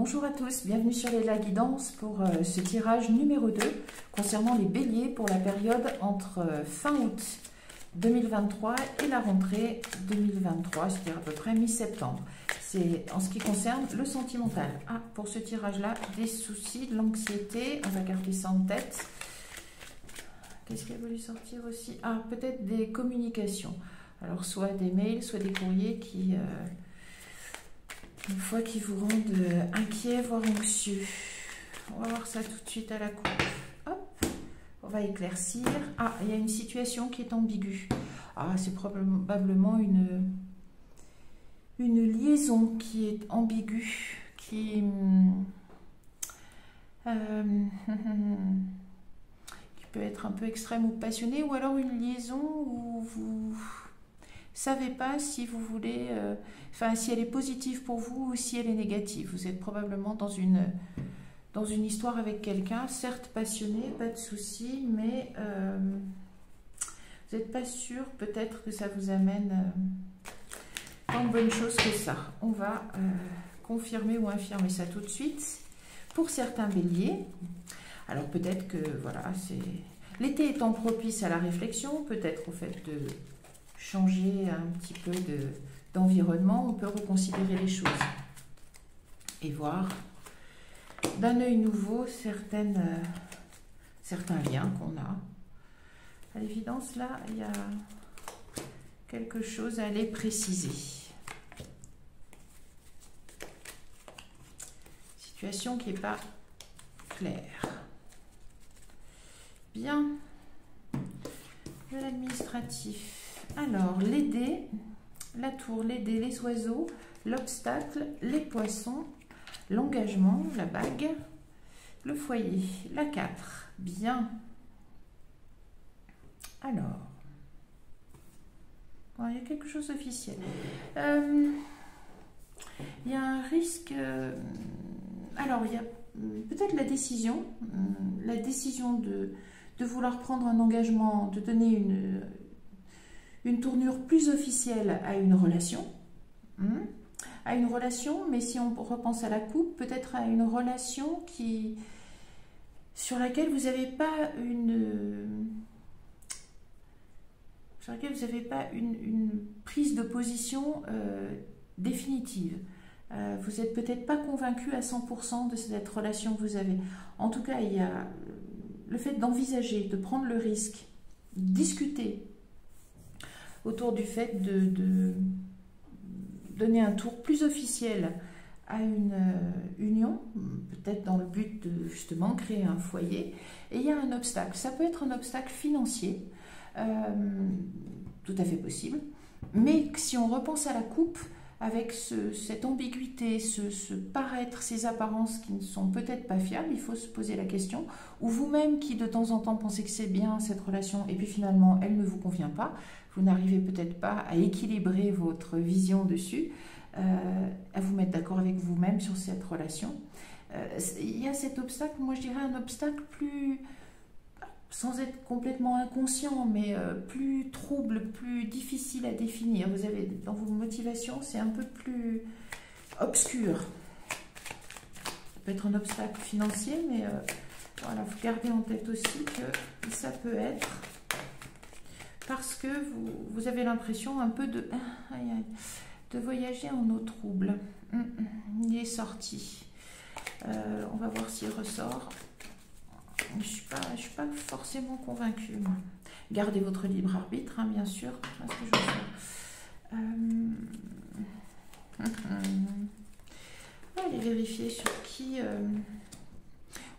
Bonjour à tous, bienvenue sur les La Guidance pour ce tirage numéro 2 concernant les béliers pour la période entre fin août 2023 et la rentrée 2023, c'est-à-dire à peu près mi-septembre. C'est en ce qui concerne le sentimental. Ah, pour ce tirage-là, des soucis, de l'anxiété, on va garder ça en tête. Qu'est-ce qui a voulu sortir aussi? Ah, peut-être des communications. Alors, soit des mails, soit des courriers qui... une fois qu'ils vous rendent inquiet, voire anxieux. On va voir ça tout de suite à la coupe. Hop, on va éclaircir. Ah, il y a une situation qui est ambiguë. Ah, c'est probablement une liaison qui est ambiguë, qui peut être un peu extrême ou passionnée, ou alors une liaison où vous savez pas si vous voulez, si elle est positive pour vous ou si elle est négative. Vous êtes probablement dans une histoire avec quelqu'un, certes passionné, pas de souci, mais vous n'êtes pas sûr peut-être que ça vous amène tant de bonnes choses que ça. On va confirmer ou infirmer ça tout de suite. Pour certains béliers, alors peut-être que voilà, l'été étant propice à la réflexion, peut-être au fait de changer un petit peu d'environnement, on peut reconsidérer les choses et voir d'un œil nouveau certains liens qu'on a. À l'évidence, là, il y a quelque chose à aller préciser. Situation qui n'est pas claire. Bien. De l'administratif. Alors, les dés, la tour, les dés, les oiseaux, l'obstacle, les poissons, l'engagement, la bague, le foyer, la 4. Bien. Alors, bon, il y a quelque chose d'officiel. Il y a un risque... alors, il y a peut-être la décision de vouloir prendre un engagement, de donner une tournure plus officielle à une relation. Mais si on repense à la coupe, peut-être à une relation sur laquelle vous n'avez pas une prise de position définitive. Vous n'êtes peut-être pas convaincu à 100% de cette relation que vous avez. En tout cas, il y a le fait d'envisager, de prendre le risque, discuter autour du fait de donner un tour plus officiel à une union, peut-être dans le but de justement créer un foyer. Et il y a un obstacle. Ça peut être un obstacle financier, tout à fait possible. Mais si on repense à la coupe, avec cette ambiguïté, ce paraître, ces apparences qui ne sont peut-être pas fiables, il faut se poser la question, ou vous-même qui de temps en temps pensez que c'est bien cette relation et puis finalement elle ne vous convient pas, vous n'arrivez peut-être pas à équilibrer votre vision dessus, à vous mettre d'accord avec vous-même sur cette relation. Il y a cet obstacle, moi je dirais un obstacle plus... sans être complètement inconscient, mais plus trouble, plus difficile à définir. Vous avez, dans vos motivations, c'est un peu plus obscur. Ça peut être un obstacle financier, mais voilà, faut garder en tête aussi que ça peut être parce que vous avez l'impression un peu de voyager en eau trouble. Il est sorti. On va voir s'il ressort. Je suis pas forcément convaincue. Moi. Gardez votre libre arbitre, hein, bien sûr. Parce que on va aller vérifier sur qui...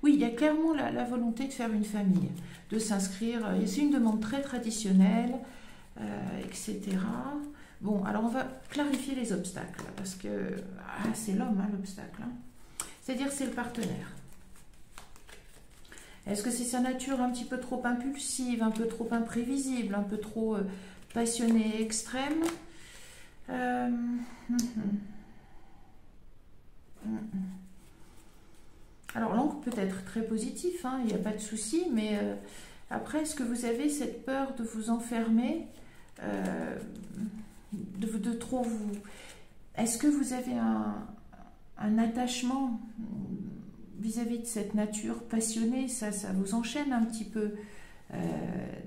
Oui, il y a clairement la volonté de faire une famille, de s'inscrire. C'est une demande très traditionnelle, etc. Bon, alors on va clarifier les obstacles, parce que c'est l'homme, hein, l'obstacle. Hein. C'est-à-dire c'est le partenaire. Est-ce que c'est sa nature un petit peu trop impulsive, un peu trop imprévisible, un peu trop passionnée, extrême? Alors l'encre peut être très positif, hein, il n'y a pas de souci, mais après, est-ce que vous avez cette peur de vous enfermer, de trop vous... Est-ce que vous avez un attachement vis-à-vis de cette nature passionnée, ça vous enchaîne un petit peu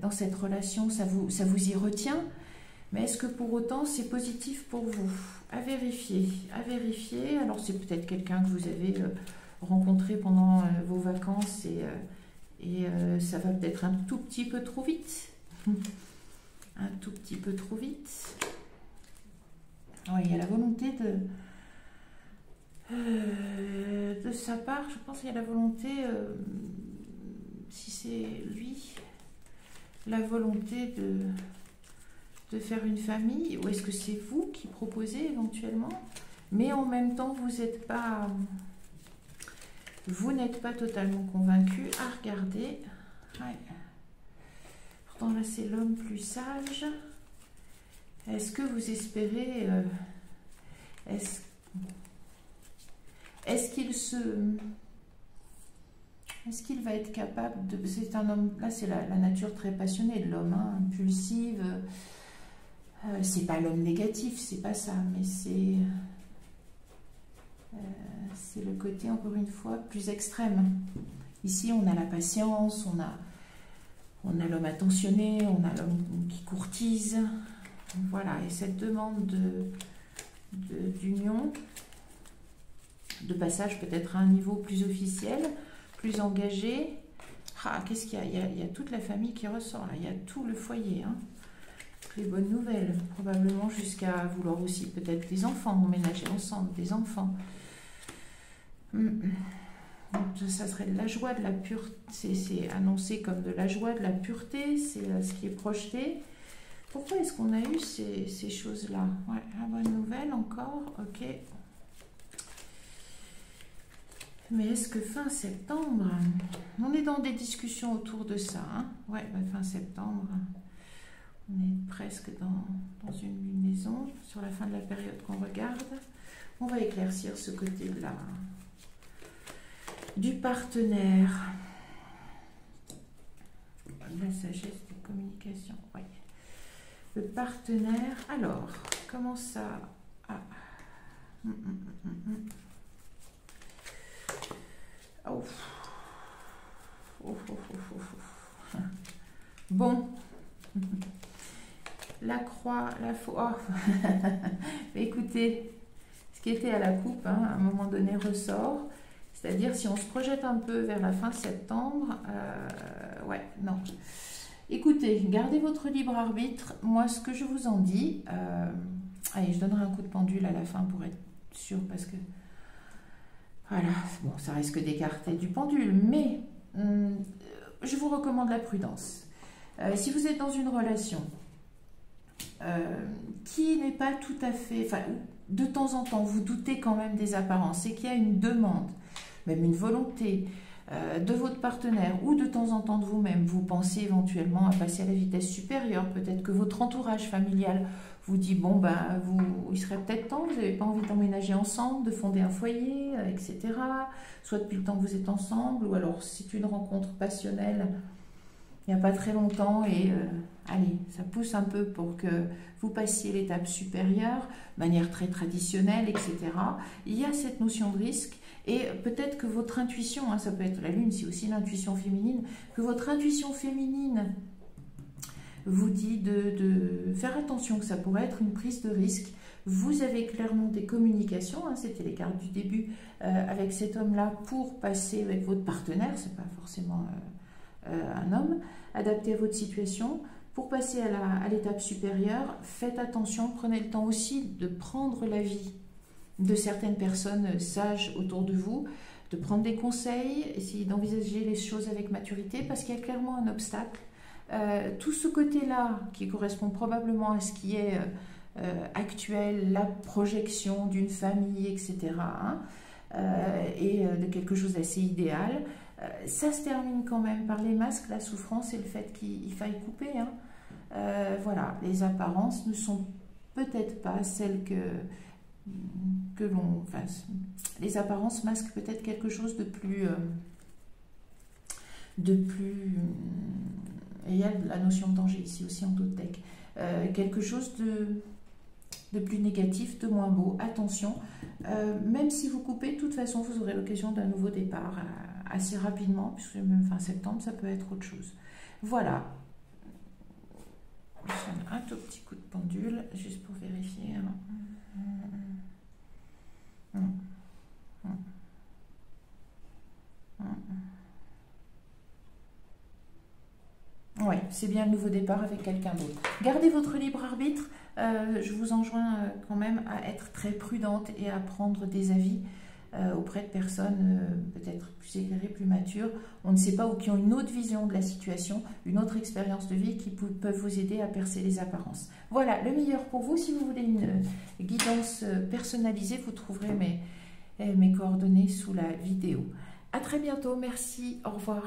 dans cette relation, ça vous y retient. Mais est-ce que pour autant c'est positif pour vous? À vérifier, à vérifier. Alors c'est peut-être quelqu'un que vous avez rencontré pendant vos vacances et ça va peut-être un tout petit peu trop vite. Un tout petit peu trop vite. Oui, il y a la volonté de sa part, je pense qu'il y a la volonté, si c'est lui, la volonté de faire une famille, ou est-ce que c'est vous qui proposez éventuellement, mais en même temps vous n'êtes pas totalement convaincu. À regarder. Ouais. Pourtant là c'est l'homme plus sage. Est-ce que vous espérez est-ce qu'il va être capable de... C'est un homme, là c'est la nature très passionnée de l'homme, hein, impulsive. C'est pas l'homme négatif, c'est pas ça, mais c'est le côté, encore une fois, plus extrême. Ici, on a la patience, on a l'homme attentionné, on a l'homme qui courtise. Voilà, et cette demande d'union, de passage peut-être à un niveau plus officiel, plus engagé. Ah, qu'est-ce qu'il y a? Il y a toute la famille qui ressort, là. Il y a tout le foyer, hein. Les bonnes nouvelles, probablement jusqu'à vouloir aussi peut-être des enfants, emménager ensemble, des enfants. Ça serait de la joie, de la pureté, c'est annoncé comme de la joie, de la pureté, c'est ce qui est projeté. Pourquoi est-ce qu'on a eu ces choses-là? Ouais, la bonne nouvelle encore, ok. Mais est-ce que fin septembre, on est dans des discussions autour de ça, hein? Ouais, bah, fin septembre. On est presque dans une lunaison, sur la fin de la période qu'on regarde. On va éclaircir ce côté-là du partenaire. La sagesse des communications, oui. Le partenaire, alors, comment ça... Ah. Oh. Bon. La croix, la faux. Oh. Écoutez, ce qui était à la coupe, hein, à un moment donné, ressort. C'est-à-dire, si on se projette un peu vers la fin septembre, ouais, non. Écoutez, gardez votre libre arbitre. Moi, ce que je vous en dis, allez, je donnerai un coup de pendule à la fin pour être sûr, parce que, voilà, bon, ça risque d'écarter du pendule, mais je vous recommande la prudence. Si vous êtes dans une relation qui n'est pas tout à fait, enfin, de temps en temps, vous doutez quand même des apparences et qu'il y a une demande, même une volonté de votre partenaire ou de temps en temps de vous-même, vous pensez éventuellement à passer à la vitesse supérieure, peut-être que votre entourage familial vous dit, bon, ben, il serait peut-être temps, vous n'avez pas envie d'emménager ensemble, de fonder un foyer, etc. Soit depuis le temps que vous êtes ensemble, ou alors c'est une rencontre passionnelle il n'y a pas très longtemps et allez, ça pousse un peu pour que vous passiez l'étape supérieure, de manière très traditionnelle, etc. Il y a cette notion de risque et peut-être que votre intuition, hein, ça peut être la lune, c'est aussi l'intuition féminine, que votre intuition féminine vous dit de faire attention, que ça pourrait être une prise de risque. Vous avez clairement des communications, hein, c'était les cartes du début, avec cet homme-là pour passer avec votre partenaire, c'est pas forcément... un homme, adapté à votre situation. Pour passer à l'étape supérieure, faites attention, prenez le temps aussi de prendre l'avis de certaines personnes sages autour de vous, de prendre des conseils, essayer d'envisager les choses avec maturité, parce qu'il y a clairement un obstacle. Tout ce côté-là, qui correspond probablement à ce qui est actuel, la projection d'une famille, etc., hein, et de quelque chose d'assez idéal, ça se termine quand même par les masques, la souffrance et le fait qu'il faille couper. Hein. Voilà, les apparences ne sont peut-être pas celles que l'on... Enfin, les apparences masquent peut-être quelque chose de plus... et il y a la notion de danger ici aussi en totec. Quelque chose de plus négatif, de moins beau. Attention, même si vous coupez, de toute façon, vous aurez l'occasion d'un nouveau départ assez rapidement, puisque même fin septembre, ça peut être autre chose. Voilà. Je donne un tout petit coup de pendule, juste pour vérifier. Oui, c'est bien le nouveau départ avec quelqu'un d'autre. Gardez votre libre arbitre. Je vous enjoins quand même à être très prudente et à prendre des avis auprès de personnes peut-être plus éclairées, plus matures. On ne sait pas, ou qui ont une autre vision de la situation, une autre expérience de vie qui peuvent vous aider à percer les apparences. Voilà, le meilleur pour vous. Si vous voulez une guidance personnalisée, vous trouverez mes coordonnées sous la vidéo. À très bientôt. Merci. Au revoir.